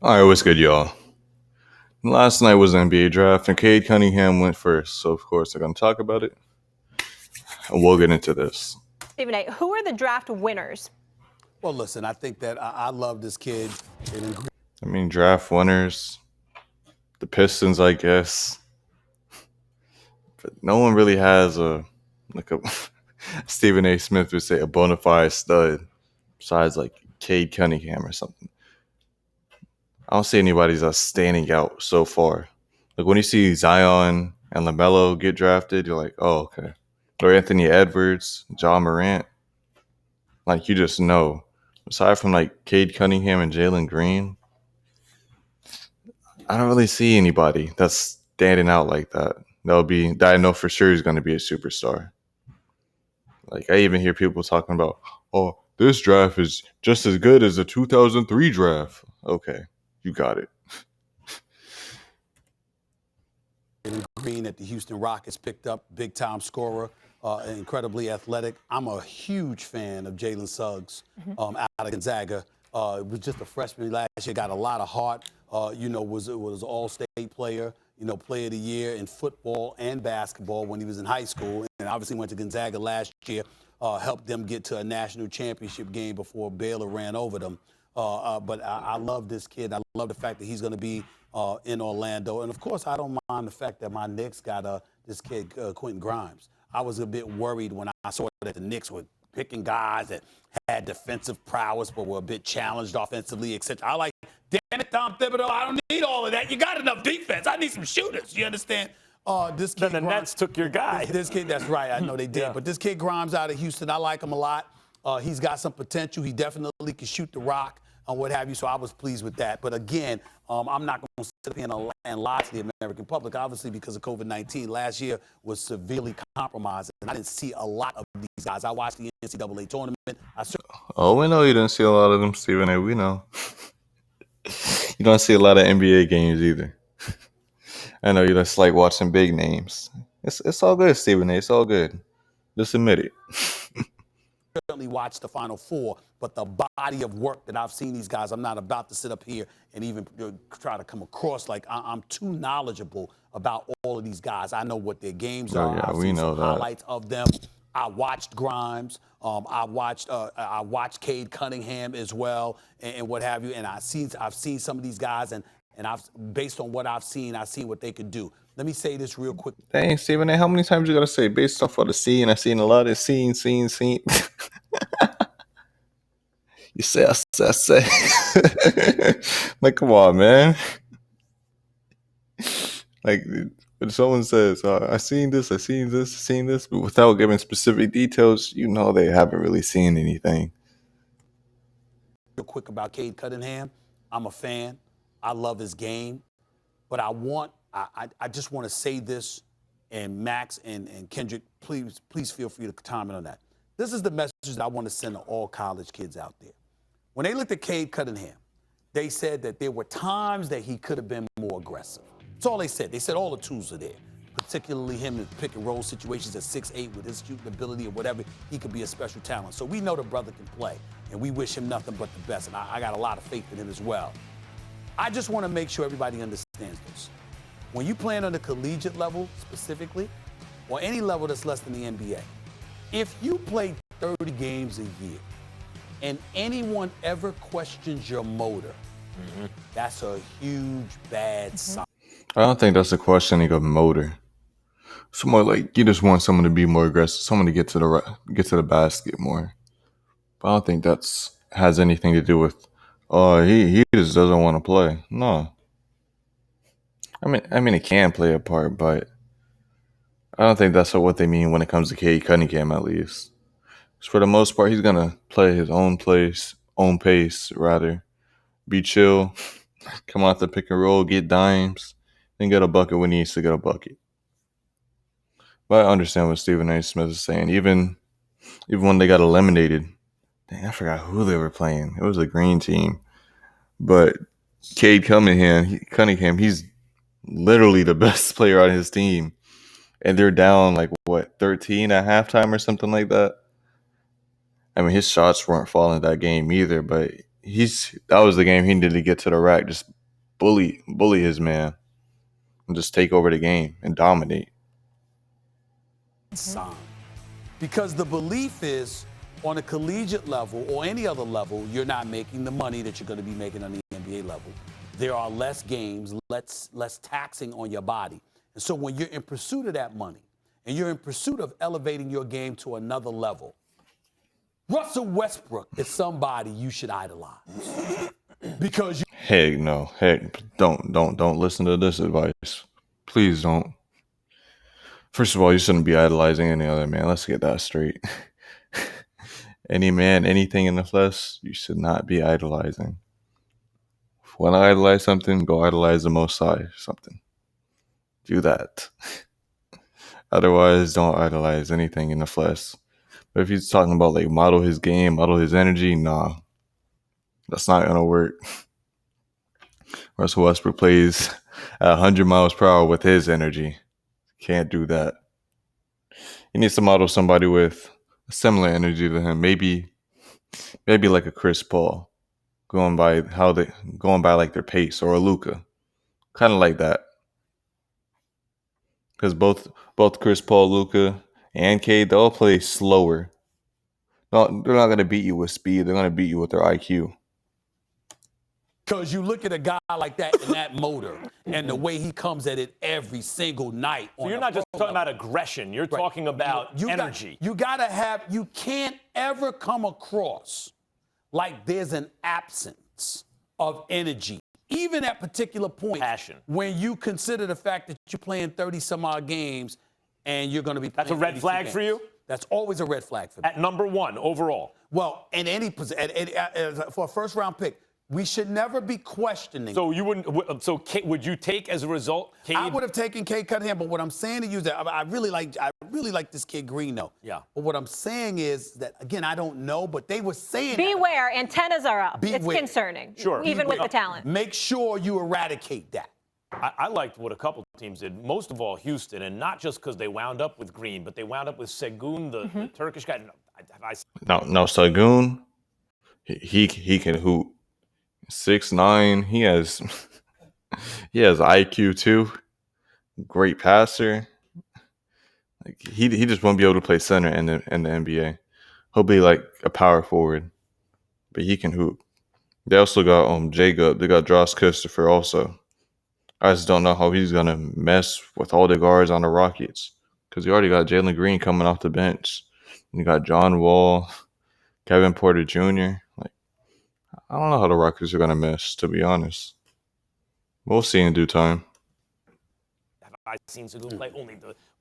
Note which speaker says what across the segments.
Speaker 1: All right, what's good, y'all? Last night was the NBA draft, and Cade Cunningham went first, so of course I'm going to talk about it, and we'll get into this.
Speaker 2: Stephen A., who are the draft winners?
Speaker 3: Well, listen, I think that I love this kid.
Speaker 1: Draft winners, the Pistons, I guess, but no one really has a Stephen A. Smith would say, a bona fide stud, besides like Cade Cunningham or something. I don't see anybody that's standing out so far. Like when you see Zion and LaMelo get drafted, you're like, oh, okay. Or Anthony Edwards, John Morant. Like you just know. Aside from like Cade Cunningham and Jalen Green, I don't really see anybody that's standing out like that. That I know for sure is going to be a superstar. Like I even hear people talking about, oh, this draft is just as good as the 2003 draft. Okay, you got it.
Speaker 3: Green at the Houston Rockets picked up, big time scorer, incredibly athletic. I'm a huge fan of Jalen Suggs out of Gonzaga. Was just a freshman last year, got a lot of heart. Was an all-state player. Player of the year in football and basketball when he was in high school, and obviously went to Gonzaga last year. Helped them get to a national championship game before Baylor ran over them. But I love this kid. I love the fact that he's going to be in Orlando. And, of course, I don't mind the fact that my Knicks got this kid, Quentin Grimes. I was a bit worried when I saw that the Knicks were picking guys that had defensive prowess but were a bit challenged offensively, etc. I like, damn it, Tom Thibodeau, I don't need all of that. You got enough defense. I need some shooters. You understand? This kid
Speaker 4: then the
Speaker 3: Grimes,
Speaker 4: Nets took your guy.
Speaker 3: This kid, that's right. I know they did. Yeah. But this kid Grimes out of Houston, I like him a lot. He's got some potential. He definitely can shoot the rock and what have you. So I was pleased with that. But again, I'm not going to sit up here and lie to the American public, obviously, because of COVID-19. Last year was severely compromised, and I didn't see a lot of these guys. I watched the NCAA tournament.
Speaker 1: We know you didn't see a lot of them, Stephen A. We know. You don't see a lot of NBA games either. I know you just like watching big names. It's all good, Stephen A. It's all good. Just admit it.
Speaker 3: Certainly watch the Final Four, but the body of work that I've seen these guys, I'm not about to sit up here and even try to come across like I'm too knowledgeable about all of these guys. I know what their games are.
Speaker 1: Yeah,
Speaker 3: I've
Speaker 1: we
Speaker 3: seen
Speaker 1: know
Speaker 3: some
Speaker 1: that.
Speaker 3: highlights of them. I watched Grimes. I watched Cade Cunningham as well, and what have you. And I've seen some of these guys, and based on what I've seen what they could do. Let me say this real quick.
Speaker 1: Dang, Stephen A., how many times you gotta say based off of the scene? I've seen a lot of scene. You say, I say. Like, come on, man. Like, when someone says, I seen this, but without giving specific details, you know they haven't really seen anything.
Speaker 3: Real quick about Cade Cunningham. I'm a fan. I love his game. But I just want to say this, and Max and Kendrick, please feel free to comment on that. This is the message that I want to send to all college kids out there. When they looked at Cade Cunningham, they said that there were times that he could have been more aggressive. That's all they said. They said all the tools are there, particularly him in pick and roll situations at 6'8" with his shooting ability or whatever. He could be a special talent. So we know the brother can play, and we wish him nothing but the best. And I got a lot of faith in him as well. I just want to make sure everybody understands this. When you play on the collegiate level specifically, or any level that's less than the NBA, if you play 30 games a year and anyone ever questions your motor, that's a huge bad sign.
Speaker 1: I don't think that's a questioning of motor. It's more like you just want someone to be more aggressive, someone to get to the basket more. But I don't think that's has anything to do with, he just doesn't want to play. No. I mean, it can play a part, but I don't think that's what they mean when it comes to Cade Cunningham, at least. For the most part, he's gonna play his own pace, rather. Be chill, come out the pick and roll, get dimes, and get a bucket when he needs to get a bucket. But I understand what Stephen A. Smith is saying. Even when they got eliminated, dang, I forgot who they were playing. It was a green team. But Cade Cunningham, he's literally the best player on his team. And they're down 13 at halftime or something like that. I mean, his shots weren't falling that game either, but that was the game he needed to get to the rack, just bully his man, and just take over the game and dominate.
Speaker 3: Sign. Because the belief is on a collegiate level or any other level, you're not making the money that you're going to be making on the NBA level. There are less games, less taxing on your body. And so when you're in pursuit of that money and you're in pursuit of elevating your game to another level, Russell Westbrook is somebody you should idolize. Because you
Speaker 1: Heck no. Heck, don't listen to this advice. Please don't. First of all, you shouldn't be idolizing any other man. Let's get that straight. Any man, anything in the flesh, you should not be idolizing. If you want to idolize something, go idolize the Most High something. Do that. Otherwise, don't idolize anything in the flesh. But if he's talking about like model his game, model his energy, nah. That's not gonna work. Russell Westbrook plays at 100 miles per hour with his energy. Can't do that. He needs to model somebody with a similar energy to him. Maybe like a Chris Paul, going by like their pace, or a Luka, kind of like that. Because both Chris Paul, Luka, and Cade, they'll play slower. No, they're not gonna beat you with speed. They're gonna beat you with their IQ.
Speaker 3: Because you look at a guy like that in that motor and the way he comes at it every single night.
Speaker 4: So you're not just talking about aggression. You're talking about energy.
Speaker 3: You can't ever come across like there's an absence of energy, even at particular points.
Speaker 4: Passion.
Speaker 3: When you consider the fact that you're playing 30 some odd games and you're going to be playing.
Speaker 4: That's a red flag for you?
Speaker 3: That's always a red flag for me.
Speaker 4: At number one overall.
Speaker 3: Well, in any position, for a first round pick, we should never be questioning.
Speaker 4: So you wouldn't. So would you take as a result? Cade?
Speaker 3: I would have taken Cade Cunningham, but what I'm saying to you is that I really like this kid Green though.
Speaker 4: Yeah.
Speaker 3: But what I'm saying is that again, I don't know, but they were saying.
Speaker 2: Beware, antennas are up.
Speaker 3: Beware.
Speaker 2: It's concerning.
Speaker 4: Sure.
Speaker 2: Even with the talent.
Speaker 3: Make sure you eradicate that.
Speaker 4: I liked what a couple teams did. Most of all, Houston, and not just because they wound up with Green, but they wound up with Segun, the Turkish guy.
Speaker 1: No, Segun, he can hoop. 6'9", he has IQ too. Great passer. Like he just won't be able to play center in the NBA. He'll be like a power forward, but he can hoop. They also got Jacob. They got Josh Christopher also. I just don't know how he's gonna mess with all the guards on the Rockets, because you already got Jalen Green coming off the bench. And you got John Wall, Kevin Porter Jr. Like, I don't know how the Rockets are gonna mess, to be honest. We'll see in due time.
Speaker 4: I've seen Segun play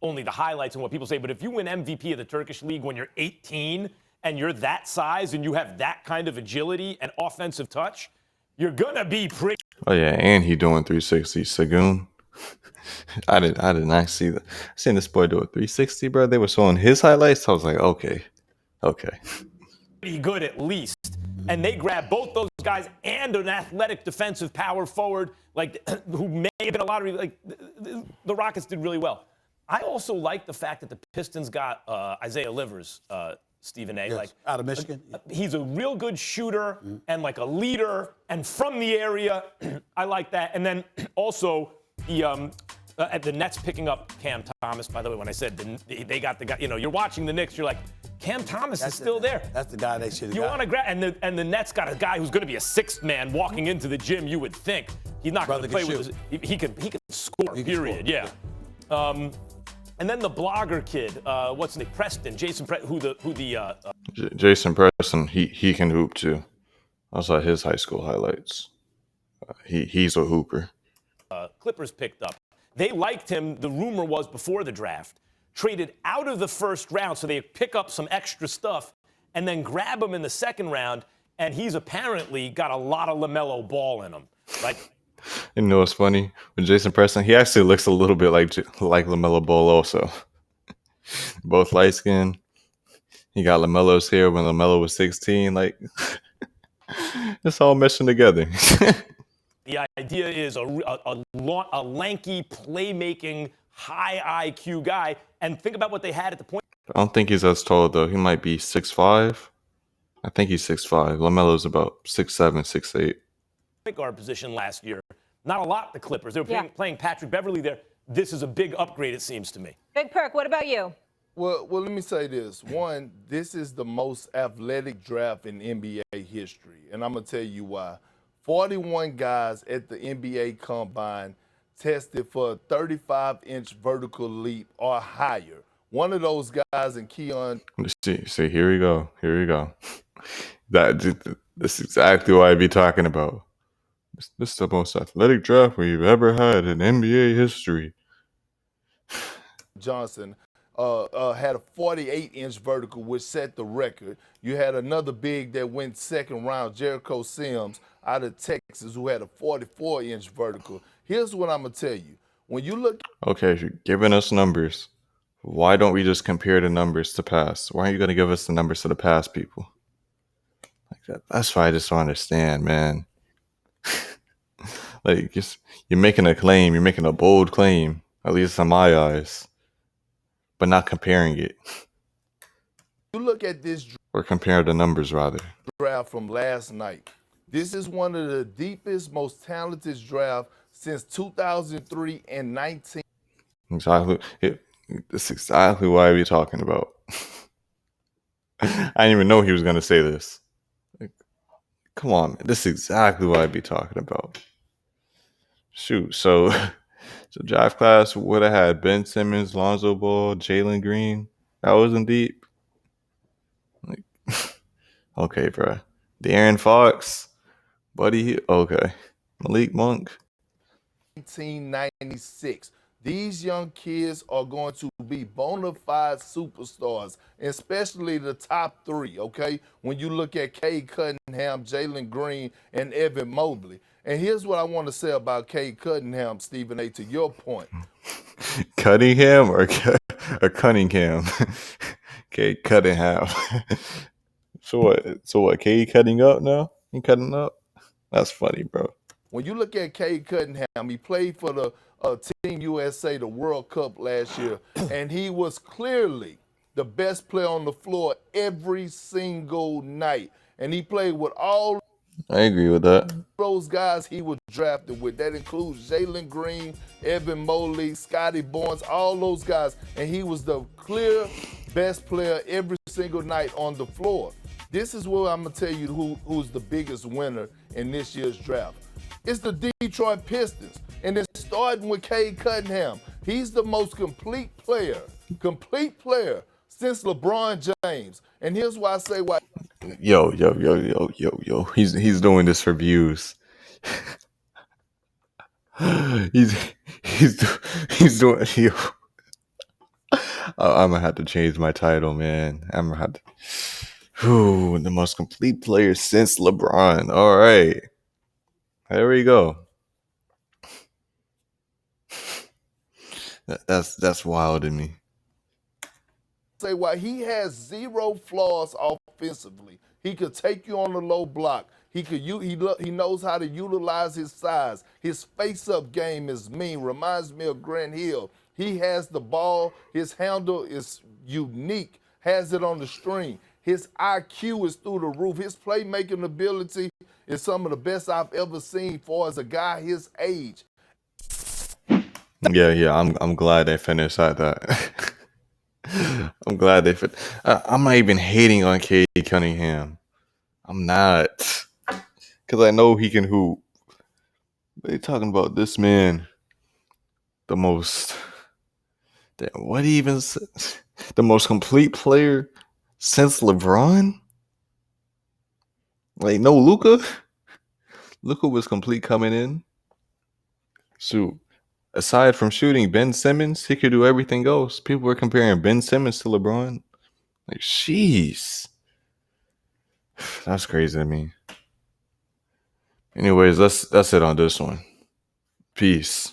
Speaker 4: only the highlights and what people say. But if you win MVP of the Turkish League when you're 18 and you're that size and you have that kind of agility and offensive touch, you're gonna be pretty.
Speaker 1: Oh yeah, and he doing 360. Segun. I did not see that. I seen this boy do a 360, bro. They were showing his highlights. I was like, okay.
Speaker 4: Pretty good at least. And they grabbed both those guys and an athletic defensive power forward, like who may have been a lottery. Like the Rockets did really well. I also like the fact that the Pistons got Isaiah Livers, Stephen A.
Speaker 3: Yes,
Speaker 4: like
Speaker 3: out of Michigan.
Speaker 4: He's a real good shooter and like a leader and from the area. I like that. And then also the Nets picking up Cam Thomas. By the way, when I said they got the guy, you're watching the Knicks, you're like, Cam Thomas is still there.
Speaker 3: That's the guy they should have got.
Speaker 4: You want to grab, and the Nets got a guy who's going to be a sixth man walking into the gym. You would think he's not going to play with. He can score. Period. Yeah. And then the blogger kid, what's his name? Preston, Jason Preston,
Speaker 1: Jason Preston, he can hoop too. I saw his high school highlights. He's a hooper.
Speaker 4: Clippers picked up. They liked him. The rumor was before the draft. Traded out of the first round, so they pick up some extra stuff and then grab him in the second round, and he's apparently got a lot of LaMelo Ball in him. Like,
Speaker 1: you know what's funny? With Jason Preston, he actually looks a little bit like LaMelo Ball also. Both light skinned. He got LaMelo's hair when LaMelo was 16. Like, it's all meshing together.
Speaker 4: The idea is a lanky, playmaking, high IQ guy. And think about what they had at the point.
Speaker 1: I don't think he's as tall, though. He might be 6'5". I think he's 6'5". LaMelo's about 6'7", 6'8".
Speaker 4: Point guard position last year. Not a lot, the Clippers. They were
Speaker 2: Yeah.
Speaker 4: playing Patrick Beverly there. This is a big upgrade, it seems to me.
Speaker 2: Big Perk, what about you?
Speaker 5: Well, let me say this. One, this is the most athletic draft in NBA history, and I'm going to tell you why. 41 guys at the NBA Combine tested for a 35-inch vertical leap or higher. One of those guys in Keon.
Speaker 1: See, here we go. That's exactly what I be talking about. This is the most athletic draft we've ever had in NBA history.
Speaker 5: Johnson had a 48-inch vertical, which set the record. You had another big that went second round, Jericho Sims out of Texas, who had a 44-inch vertical. Here's what I'm going to tell you. When you look.
Speaker 1: Okay, if you're giving us numbers, why don't we just compare the numbers to past? Why aren't you going to give us the numbers to the past people? Like that. That's why I just don't understand, man. Like, you're making a claim. You're making a bold claim, at least in my eyes, but not comparing it.
Speaker 5: You look at this
Speaker 1: Or compare the numbers, rather.
Speaker 5: draft from last night. This is one of the deepest, most talented drafts since 2003 and 19.
Speaker 1: Exactly. That's exactly what I be talking about. I didn't even know he was going to say this. Like, come on, man. This is exactly what I be talking about. Shoot, so draft class would have had Ben Simmons, Lonzo Ball, Jalen Green. That wasn't deep. Like, okay, bro. De'Aaron Fox, Buddy. Okay, Malik Monk.
Speaker 5: 1996. These young kids are going to be bona fide superstars, especially the top three, okay? When you look at Cade Cunningham, Jalen Green, and Evan Mobley. And here's what I want to say about Cade Cunningham, Stephen A., to your point.
Speaker 1: Cunningham or Cunningham? Cade Cunningham. So what? Cade cutting up now? He cutting up? That's funny, bro.
Speaker 5: When you look at Cade Cunningham, he played for the Team USA, the World Cup last year, and he was clearly the best player on the floor every single night. And he played with all
Speaker 1: I agree with that.
Speaker 5: those guys he was drafted with. That includes Jalen Green, Evan Mobley, Scotty Barnes, all those guys. And he was the clear best player every single night on the floor. This is where I'm going to tell you who's the biggest winner in this year's draft. It's the Detroit Pistons. And it's starting with Cade Cunningham. He's the most complete player since LeBron James. And here's why I say why.
Speaker 1: Yo. He's doing this for views. he's doing. Yo. I'm gonna have to change my title, man. I'm gonna have to. The most complete player since LeBron. All right, there we go. That's wild to me.
Speaker 5: Say why he has zero flaws offensively. He could take you on the low block. He knows how to utilize his size. His face-up game is mean. Reminds me of Grant Hill. He has the ball. His handle is unique. Has it on the string. His IQ is through the roof. His playmaking ability is some of the best I've ever seen for as a guy his age.
Speaker 1: Yeah. I'm glad they finished at that. I'm glad they fit. I'm not even hating on Cade Cunningham. I'm not, because I know he can hoop. They talking about this man, the most. What even? The most complete player since LeBron. Like no Luka. Luka was complete coming in. Shoot. Aside from shooting, Ben Simmons, he could do everything else. People were comparing Ben Simmons to LeBron. Like, jeez. That's crazy to me. Anyways, that's it on this one. Peace.